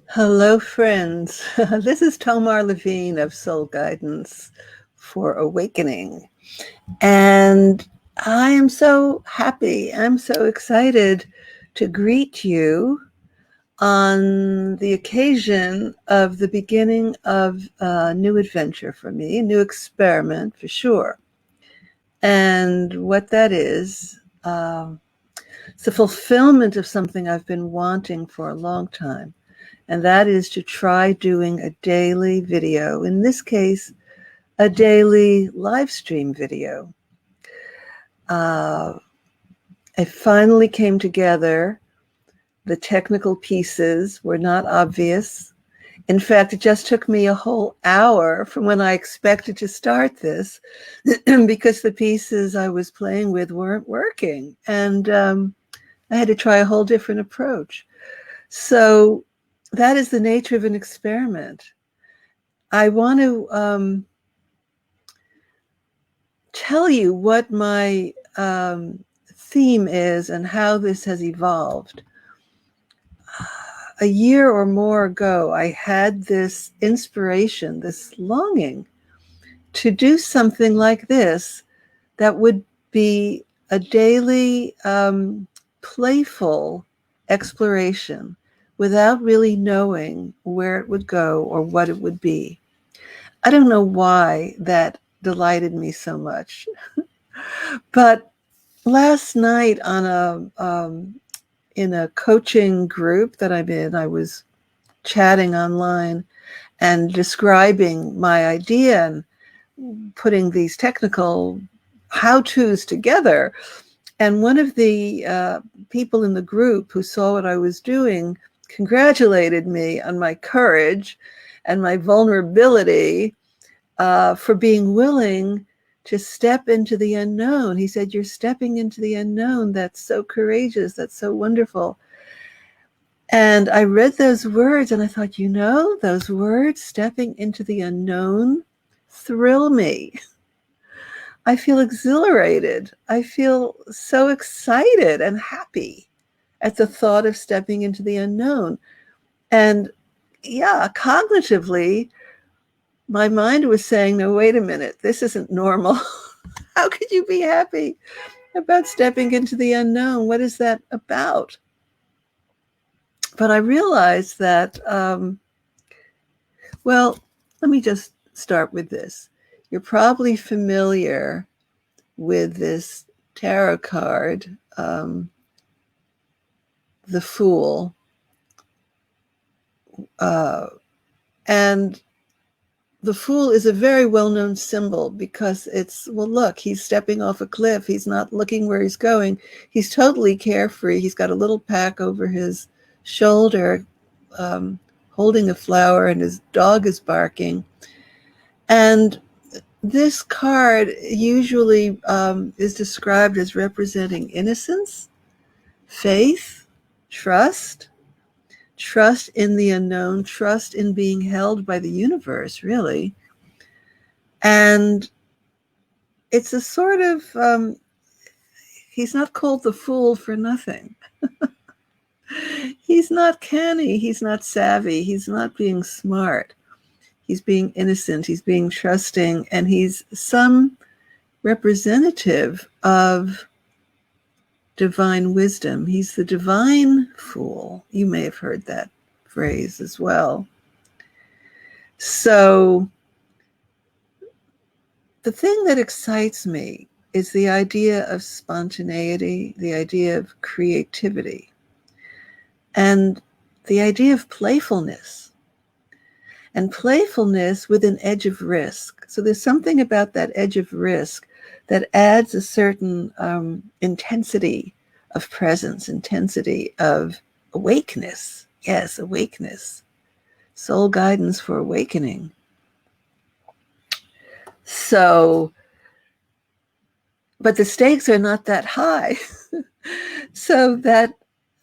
Hello, friends. This is Tomar Levine of Soul Guidance for Awakening. And I am so happy, I'm so excited to greet you on the occasion of the beginning of a new adventure for me, a new experiment for sure. And what that is, it's the fulfillment of something I've been wanting for a long time, and that is to try doing a daily video, in this case, a daily live stream video. Uh, I finally came together. The technical pieces were not obvious. In fact, it just took me a whole hour from when I expected to start this because the pieces I was playing with weren't working. And I had to try a whole different approach. So that is the nature of an experiment. I want to tell you what my theme is and how this has evolved. A year or more ago, I had this inspiration, this longing to do something like this that would be a daily, playful exploration without really knowing where it would go or what it would be. I don't know why that delighted me so much, but last night on in a coaching group that I'm in, I was chatting online and describing my idea and putting these technical how-tos together. And one of the people in the group who saw what I was doing congratulated me on my courage and my vulnerability for being willing to step into the unknown. He said, "You're stepping into the unknown. That's so courageous. That's so wonderful." And I read those words and I thought, those words, stepping into the unknown, thrill me. I feel exhilarated. I feel so excited and happy at the thought of stepping into the unknown. And yeah, cognitively, my mind was saying, no, wait a minute, this isn't normal. How could you be happy about stepping into the unknown? What is that about? But I realized that, well, let me just start with this. You're probably familiar with this tarot card, the Fool. Uh, and the Fool is a very well-known symbol because it's, well, look, he's stepping off a cliff. He's not looking where he's going. He's totally carefree. He's got a little pack over his shoulder, um, holding a flower, and his dog is barking. And this card usually is described as representing innocence, faith, trust, trust in the unknown, trust in being held by the universe, really. And it's a sort of, he's not called the Fool for nothing. He's not canny, he's not savvy, he's not being smart. He's being innocent, he's being trusting, and he's some representative of divine wisdom. He's the divine fool. You may have heard that phrase as well. So the thing that excites me is the idea of spontaneity, the idea of creativity, and the idea of playfulness. And playfulness with an edge of risk. So there's something about that edge of risk that adds a certain intensity of presence, intensity of awakeness. Yes, awakeness. Soul guidance for awakening. So, but the stakes are not that high. So that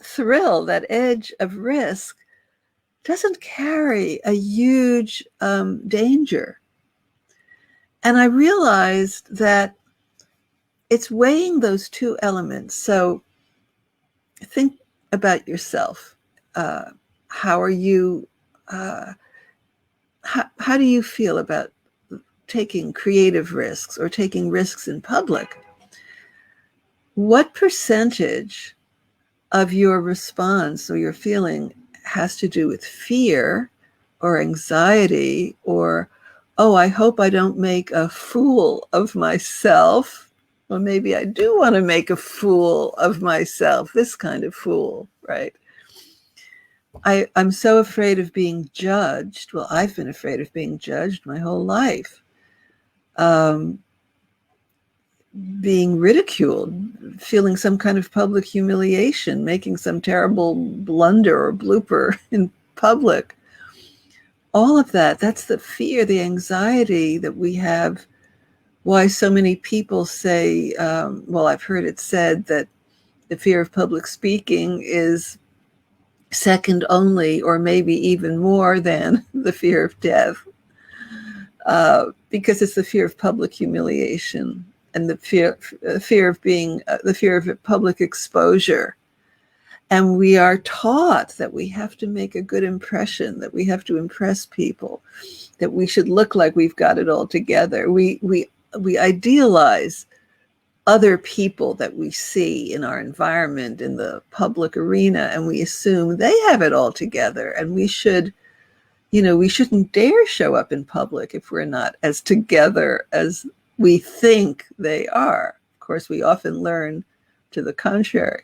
thrill, that edge of risk, doesn't carry a huge danger. And I realized that it's weighing those two elements. So think about yourself. How are you uh, how do you feel about taking creative risks or taking risks in public? What percentage of your response or your feeling has to do with fear or anxiety or, oh, I hope I don't make a fool of myself? Well, maybe I do want to make a fool of myself, this kind of fool, right? I'm so afraid of being judged. Well, I've been afraid of being judged my whole life. Um, being ridiculed, feeling some kind of public humiliation, making some terrible blunder or blooper in public. All of that, that's the fear, the anxiety that we have. Why so many people say, well, I've heard it said that the fear of public speaking is second only, or maybe even more than the fear of death, because it's the fear of public humiliation and the fear of being the fear of public exposure. And we are taught that we have to make a good impression, that we have to impress people, that we should look like we've got it all together. We idealize other people that we see in our environment, in the public arena, and we assume they have it all together, and we should, we shouldn't dare show up in public if we're not as together as we think they are. Of course, we often learn to the contrary.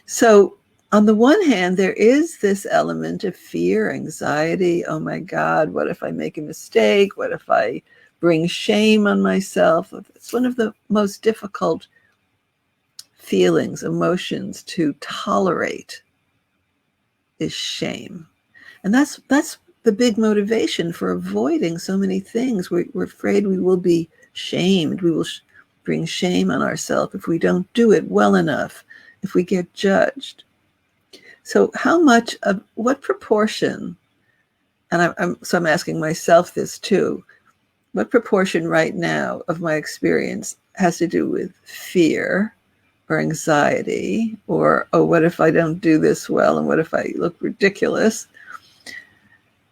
So on the one hand, there is this element of fear, anxiety. Oh my God, what if I make a mistake? What if I bring shame on myself? It's one of the most difficult feelings, emotions to tolerate is shame. And that's the big motivation for avoiding so many things. We're afraid we will be shamed. We will bring shame on ourselves if we don't do it well enough, if we get judged. So what proportion, and I'm asking myself this too, what proportion right now of my experience has to do with fear or anxiety or, oh, what if I don't do this well and what if I look ridiculous?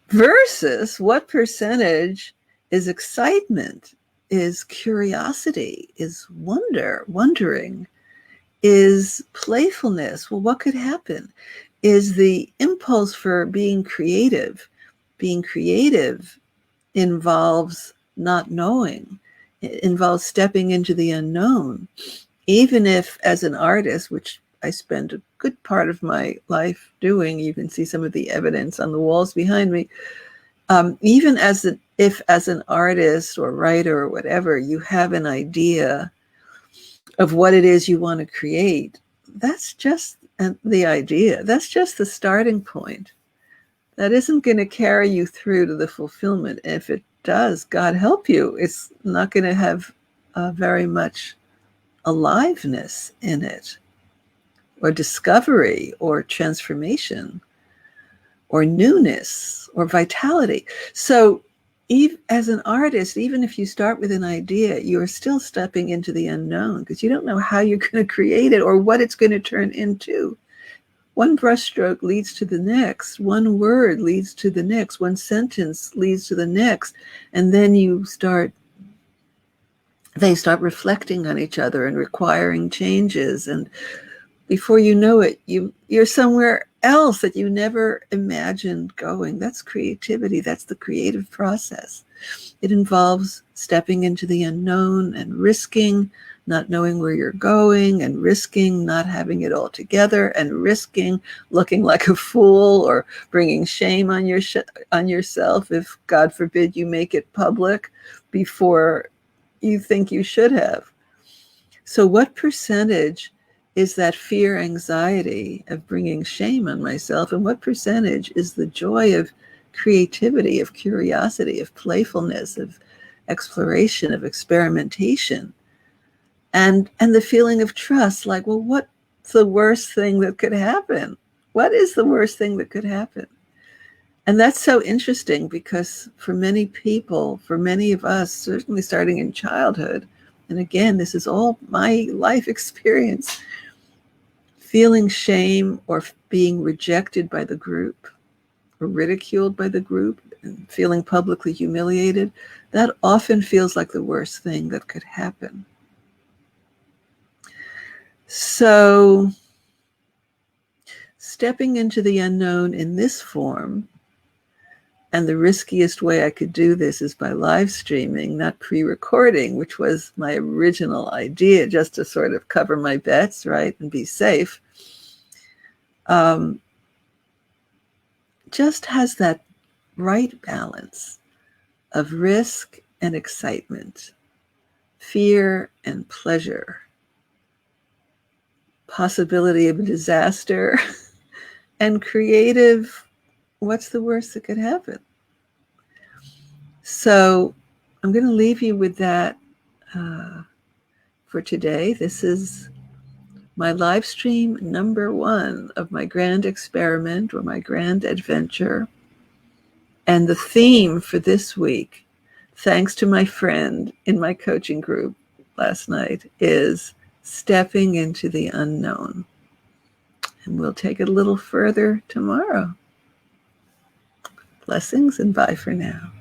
Versus what percentage is excitement, is curiosity, is wondering, is playfulness. Well, what could happen? Is the impulse for being creative. Being creative involves not knowing. It involves stepping into the unknown. Even if, as an artist, which I spend a good part of my life doing, you can see some of the evidence on the walls behind me, even if as an artist or writer or whatever, you have an idea of what it is you want to create, that's just the idea. That's just the starting point. That isn't going to carry you through to the fulfillment. If it does, God help you, it's not going to have very much aliveness in it, or discovery, or transformation, or newness, or vitality. So as an artist, even if you start with an idea, you're still stepping into the unknown because you don't know how you're going to create it or what it's going to turn into. One brushstroke leads to the next. One word leads to the next. One sentence leads to the next. And then they start reflecting on each other and requiring changes. And before you know it, you're somewhere else that you never imagined going. That's creativity. That's the creative process. It involves stepping into the unknown and risking not knowing where you're going, and risking not having it all together, and risking looking like a fool or bringing shame on yourself if, God forbid, you make it public before you think you should have. So what percentage is that fear, anxiety of bringing shame on myself, and what percentage is the joy of creativity, of curiosity, of playfulness, of exploration, of experimentation, and the feeling of trust? Like, well, what's the worst thing that could happen? What is the worst thing that could happen? And that's so interesting because for many people, for many of us, certainly starting in childhood, and again, this is all my life experience, feeling shame or being rejected by the group, or ridiculed by the group and feeling publicly humiliated, that often feels like the worst thing that could happen. So stepping into the unknown in this form, and the riskiest way I could do this is by live streaming, not pre-recording, which was my original idea, just to sort of cover my bets, right, and be safe. Just has that right balance of risk and excitement, fear and pleasure, possibility of a disaster, and creative, what's the worst that could happen? So I'm going to leave you with that for today. This is my live stream number 1 of my grand experiment or my grand adventure. And the theme for this week, thanks to my friend in my coaching group last night, is stepping into the unknown. And we'll take it a little further tomorrow. Blessings and bye for now.